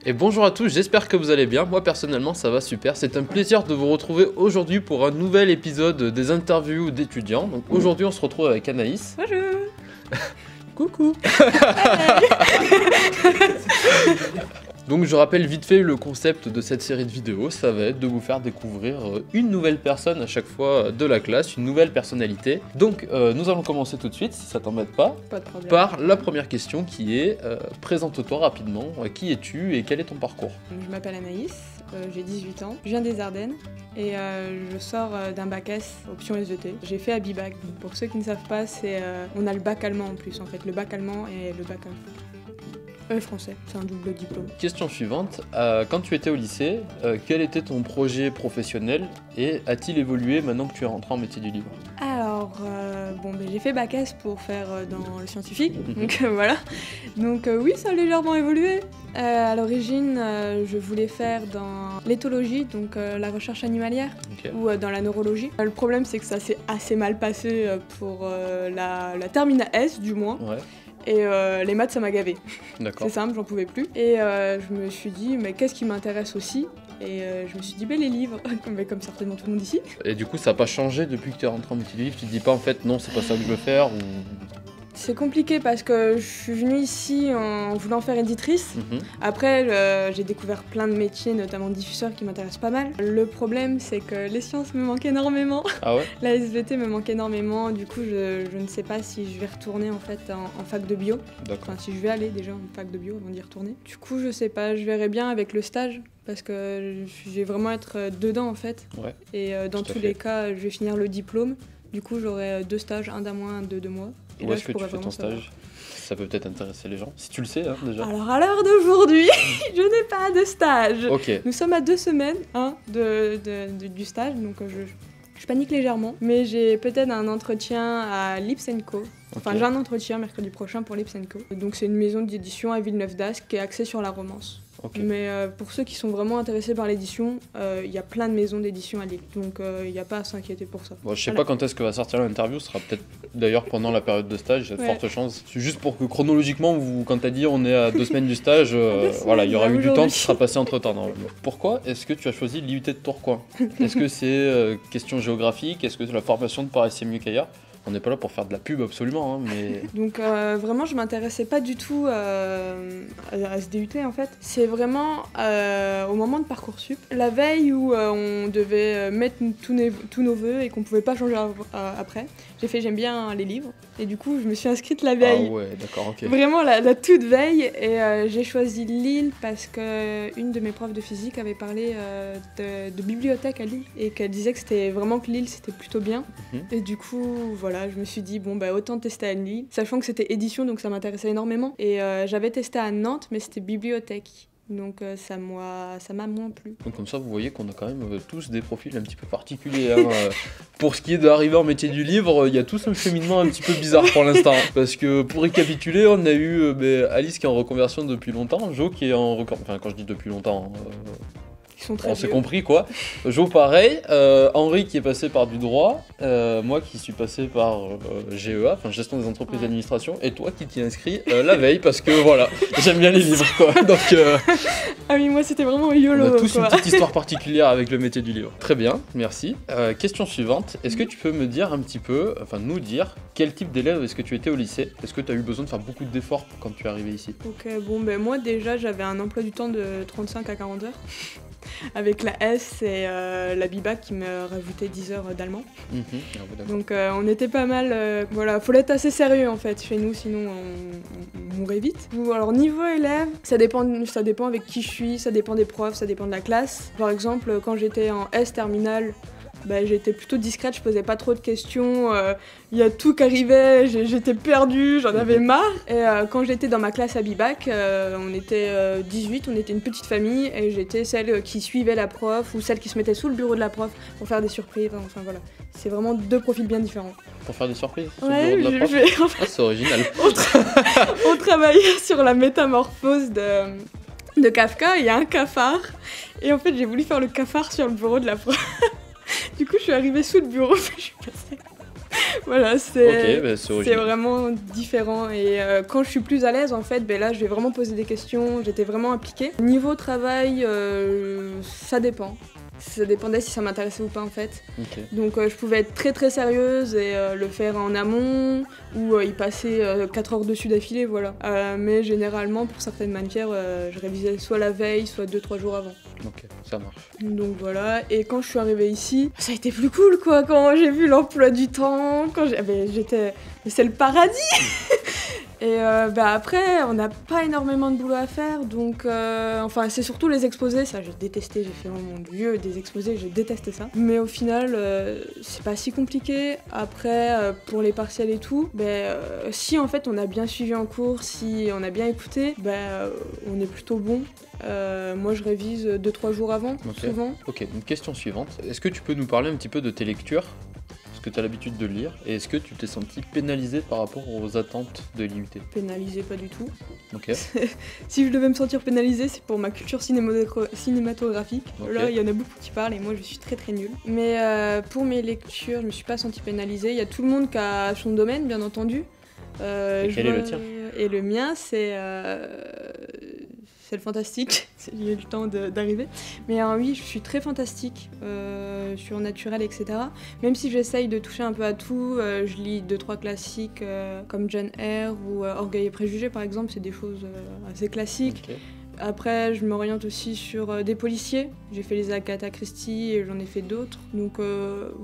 Et bonjour à tous, j'espère que vous allez bien. Moi personnellement ça va super. C'est un plaisir de vous retrouver aujourd'hui pour un nouvel épisode des interviews d'étudiants. Donc aujourd'hui on se retrouve avec Anaïs. Bonjour. Coucou. Donc je rappelle vite fait le concept de cette série de vidéos, ça va être de vous faire découvrir une nouvelle personne à chaque fois de la classe, une nouvelle personnalité. Donc nous allons commencer tout de suite, si ça t'embête pas, par la première question qui est présente-toi rapidement, qui es-tu et quel est ton parcours? Je m'appelle Anaïs, j'ai 18 ans, je viens des Ardennes et je sors d'un bac S, option SVT. J'ai fait Abibac, pour ceux qui ne savent pas, on a le bac allemand en plus en fait, le bac allemand et le bac français, c'est un double diplôme. Question suivante, quand tu étais au lycée, quel était ton projet professionnel et a-t-il évolué maintenant que tu es rentré en métier du livre? Alors, j'ai fait bac S pour faire dans le scientifique, donc voilà. Donc oui, ça a légèrement évolué. À l'origine, je voulais faire dans l'éthologie, donc la recherche animalière, ou dans la neurologie. Le problème, c'est que ça s'est assez mal passé pour la terminale S, du moins. Ouais. Et les maths, ça m'a gavé. C'est simple, j'en pouvais plus. Et je me suis dit, mais qu'est-ce qui m'intéresse aussi? Et je me suis dit, les livres, comme certainement tout le monde ici. Et du coup, ça n'a pas changé depuis que tu es rentré en métier du livre? Tu te dis pas en fait, non, c'est pas ça que je veux faire ou... C'est compliqué parce que je suis venue ici en voulant faire éditrice. Après, j'ai découvert plein de métiers, notamment diffuseur, qui m'intéressent pas mal. Le problème, c'est que les sciences me manquent énormément. Ah ouais? La SVT me manque énormément. Du coup, je ne sais pas si je vais retourner en fait en fac de bio. Enfin, si je vais aller déjà en fac de bio avant d'y retourner. Du coup, je sais pas. Je verrai bien avec le stage parce que je vais vraiment être dedans en fait. Ouais. Et dans tous les cas, je vais finir le diplôme. Du coup, j'aurai 2 stages, un d'un mois, un de 2 mois. Où est-ce que tu fais ton stage? Ça peut peut-être intéresser les gens, si tu le sais déjà. Alors à l'heure d'aujourd'hui, je n'ai pas de stage. Okay. Nous sommes à 2 semaines du stage, donc je panique légèrement. Mais j'ai peut-être un entretien à Lips & Co. Enfin, j'ai un entretien mercredi prochain pour Lips & Co. Donc c'est une maison d'édition à Villeneuve d'Ascq qui est axée sur la romance. Mais pour ceux qui sont vraiment intéressés par l'édition, il y a plein de maisons d'édition à Lille, donc il n'y a pas à s'inquiéter pour ça. Bon, je sais pas quand est-ce que va sortir l'interview, ce sera peut-être d'ailleurs pendant la période de stage, il y a de fortes chances. C'est juste pour que chronologiquement, quand t'as dit on est à 2 semaines du stage, voilà, il y aura eu du temps qui sera passé entre temps normalement. Pourquoi est-ce que tu as choisi l'IUT de Tourcoing? Est-ce que c'est question géographique? Est-ce que la formation te paraissait mieux qu'ailleurs? On n'est pas là pour faire de la pub absolument, mais... Donc vraiment, je m'intéressais pas du tout à ce DUT en fait. C'est vraiment au moment de Parcoursup, la veille où on devait mettre tous nos vœux et qu'on pouvait pas changer après. J'aime bien les livres et du coup je me suis inscrite la veille. Ah ouais, d'accord, ok. Vraiment la toute veille et j'ai choisi Lille parce que une de mes profs de physique avait parlé de bibliothèque à Lille et qu'elle disait que Lille c'était plutôt bien. Et du coup voilà. Je me suis dit, autant tester à Lille, sachant que c'était édition, donc ça m'intéressait énormément. Et j'avais testé à Nantes, mais c'était bibliothèque. Donc ça m'a moins plu. Donc comme ça, vous voyez qu'on a quand même tous des profils un petit peu particuliers. Pour ce qui est d'arriver en métier du livre, il y a tous un cheminement un petit peu bizarre pour l'instant. Parce que pour récapituler, on a eu Alice qui est en reconversion depuis longtemps, Jo qui est en reconversion... Enfin, quand je dis depuis longtemps... On s'est compris quoi. Jo pareil, Henri qui est passé par du droit, moi qui suis passé par GEA, enfin gestion des entreprises d'administration, et toi qui t'y inscris la veille parce que voilà, j'aime bien les livres quoi. Donc ah oui, moi c'était vraiment YOLO. On a tous une petite histoire particulière avec le métier du livre. Très bien, merci. Question suivante, est-ce que tu peux me dire un petit peu, enfin nous dire, quel type d'élève est-ce que tu étais au lycée? Est-ce que tu as eu besoin de faire beaucoup d'efforts quand tu es arrivé ici? Ok, moi déjà j'avais un emploi du temps de 35 à 40 heures. Avec la S et la Bibac qui me rajoutait 10 heures d'allemand. Donc on était pas mal... voilà, faut être assez sérieux en fait chez nous, sinon on mourrait vite. Alors niveau élève, ça dépend avec qui je suis, ça dépend des profs, ça dépend de la classe. Par exemple, quand j'étais en S terminale, j'étais plutôt discrète, je posais pas trop de questions, il y a tout qui arrivait, j'étais perdue, j'en avais marre. Et quand j'étais dans ma classe à Bibac, on était 18, on était une petite famille et j'étais celle qui suivait la prof ou celle qui se mettait sous le bureau de la prof pour faire des surprises, enfin voilà. C'est vraiment 2 profils bien différents. Pour faire des surprises sous le bureau de la prof? Ah, c'est original. On travaillait sur la métamorphose de Kafka, il y a un cafard et en fait j'ai voulu faire le cafard sur le bureau de la prof. Du coup, je suis arrivée sous le bureau, je suis passée Voilà, Ok, bah, c'est original. vraiment différent. Et quand je suis plus à l'aise, en fait, ben là, je vais vraiment poser des questions. J'étais vraiment impliquée. Niveau travail, ça dépend. Ça dépendait si ça m'intéressait ou pas en fait. Okay. Donc je pouvais être très très sérieuse et le faire en amont ou y passer 4 heures dessus d'affilée, voilà. Mais généralement pour certaines matières, je révisais soit la veille, soit 2-3 jours avant. Ok, ça marche. Donc voilà, et quand je suis arrivée ici, ça a été plus cool quoi, quand j'ai vu l'emploi du temps, quand j'étais... C'est le paradis. Et après, on n'a pas énormément de boulot à faire, donc enfin c'est surtout les exposés, ça j'ai détesté, j'ai fait oh mon dieu, des exposés, je détestais ça. Mais au final, c'est pas si compliqué. Après, pour les partiels et tout, si en fait on a bien suivi en cours, si on a bien écouté, on est plutôt bon. Moi je révise 2-3 jours avant, souvent. Ok, donc question suivante, est-ce que tu peux nous parler un petit peu de tes lectures ? Que tu as l'habitude de lire, et est-ce que tu t'es senti pénalisé par rapport aux attentes de l'IUT? Pénalisé, pas du tout. Ok. Si je devais me sentir pénalisée, c'est pour ma culture cinématographique. Okay. Là, il y en a beaucoup qui parlent et moi, je suis très très nulle. Mais pour mes lectures, je me suis pas sentie pénalisée. Il y a tout le monde qui a son domaine, bien entendu. Et quel est le tien? Et le mien, c'est le fantastique. J'ai eu le temps d'arriver. Mais oui, je suis très fantastique, surnaturel, etc. Même si j'essaye de toucher un peu à tout, je lis 2-3 classiques comme Jane Eyre ou Orgueil et Préjugés, par exemple. C'est des choses assez classiques. Okay. Après, je m'oriente aussi sur des policiers. J'ai fait les Agatha Christie et j'en ai fait d'autres. Donc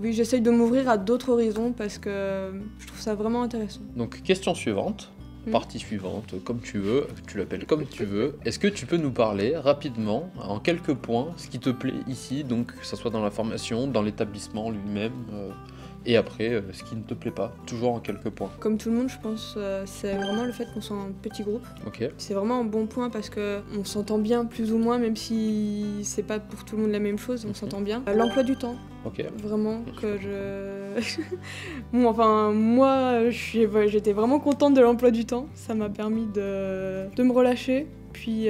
oui, j'essaye de m'ouvrir à d'autres horizons parce que je trouve ça vraiment intéressant. Donc, question suivante. Partie suivante, comme tu veux, tu l'appelles comme tu veux. Est-ce que tu peux nous parler rapidement, en quelques points, ce qui te plaît ici, donc que ce soit dans la formation, dans l'établissement lui-même, et après, ce qui ne te plaît pas, toujours en quelques points. Comme tout le monde, je pense, c'est vraiment le fait qu'on soit un petit groupe. Ok. C'est vraiment un bon point parce qu'on s'entend bien plus ou moins, même si c'est pas pour tout le monde la même chose, on s'entend bien. L'emploi du temps. Ok. Vraiment que je... Bon, enfin, moi, j'étais vraiment contente de l'emploi du temps. Ça m'a permis de me relâcher. Puis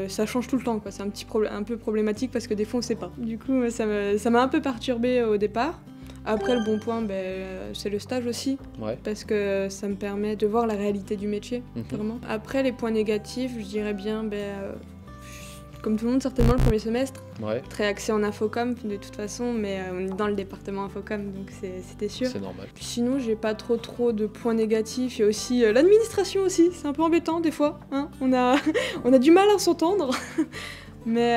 ça change tout le temps, quoi. C'est un peu problématique parce que des fois on sait pas. Du coup, ça m'a un peu perturbée au départ. Après, le bon point, c'est le stage aussi, parce que ça me permet de voir la réalité du métier, vraiment. Après, les points négatifs, je dirais bien, comme tout le monde, certainement le premier semestre, très axé en infocom de toute façon, mais on est dans le département infocom, donc c'était sûr. C'est normal. Puis sinon, j'ai pas trop de points négatifs. Il y a aussi l'administration aussi, c'est un peu embêtant des fois, hein. On a du mal à s'entendre. Mais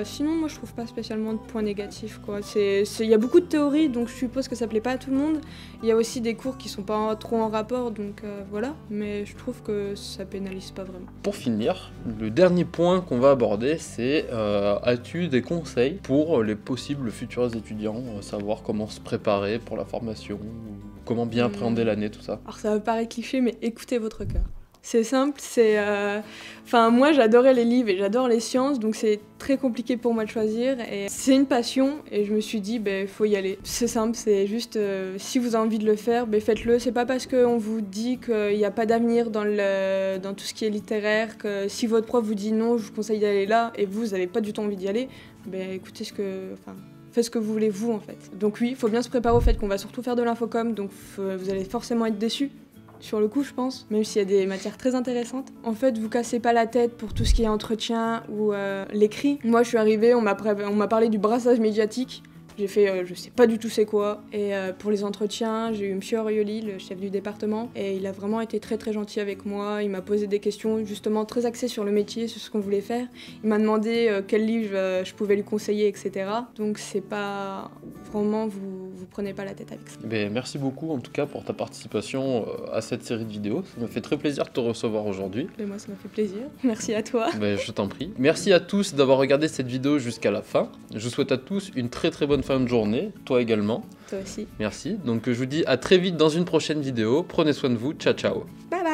sinon, moi je trouve pas spécialement de points négatifs, quoi. Il y a beaucoup de théories, donc je suppose que ça plaît pas à tout le monde. Il y a aussi des cours qui sont pas trop en rapport, donc voilà. Mais je trouve que ça pénalise pas vraiment. Pour finir, le dernier point qu'on va aborder, c'est as-tu des conseils pour les possibles futurs étudiants, savoir comment se préparer pour la formation, comment bien appréhender l'année, tout ça? Alors ça va paraître cliché, mais écoutez votre cœur. C'est simple, moi j'adorais les livres et j'adore les sciences, donc c'est très compliqué pour moi de choisir. Et c'est une passion et je me suis dit, faut y aller. C'est simple, c'est juste, si vous avez envie de le faire, faites-le. C'est pas parce qu'on vous dit qu'il n'y a pas d'avenir dans tout ce qui est littéraire, que si votre prof vous dit non, je vous conseille d'aller là, et vous n'avez pas du tout envie d'y aller, écoutez faites ce que vous voulez vous en fait. Donc oui, il faut bien se préparer au fait qu'on va surtout faire de l'infocom, donc vous allez forcément être déçus. Sur le coup, je pense, même s'il y a des matières très intéressantes. En fait, vous cassez pas la tête pour tout ce qui est entretien ou l'écrit. Moi, je suis arrivée, on m'a parlé du brassage médiatique. J'ai fait, je sais pas du tout c'est quoi. Et pour les entretiens, j'ai eu M. Orioli, le chef du département, et il a vraiment été très très gentil avec moi. Il m'a posé des questions justement très axées sur le métier, sur ce qu'on voulait faire. Il m'a demandé quel livre je pouvais lui conseiller, etc. Donc c'est pas... Vraiment, vous prenez pas la tête avec ça. Merci beaucoup en tout cas pour ta participation à cette série de vidéos. Ça m'a fait très plaisir de te recevoir aujourd'hui. Et moi, ça m'a fait plaisir. Merci à toi. Je t'en prie. Merci à tous d'avoir regardé cette vidéo jusqu'à la fin. Je vous souhaite à tous une très très bonne fin de journée. Toi également. Toi aussi. Merci. Donc je vous dis à très vite dans une prochaine vidéo. Prenez soin de vous. Ciao ciao. Bye bye.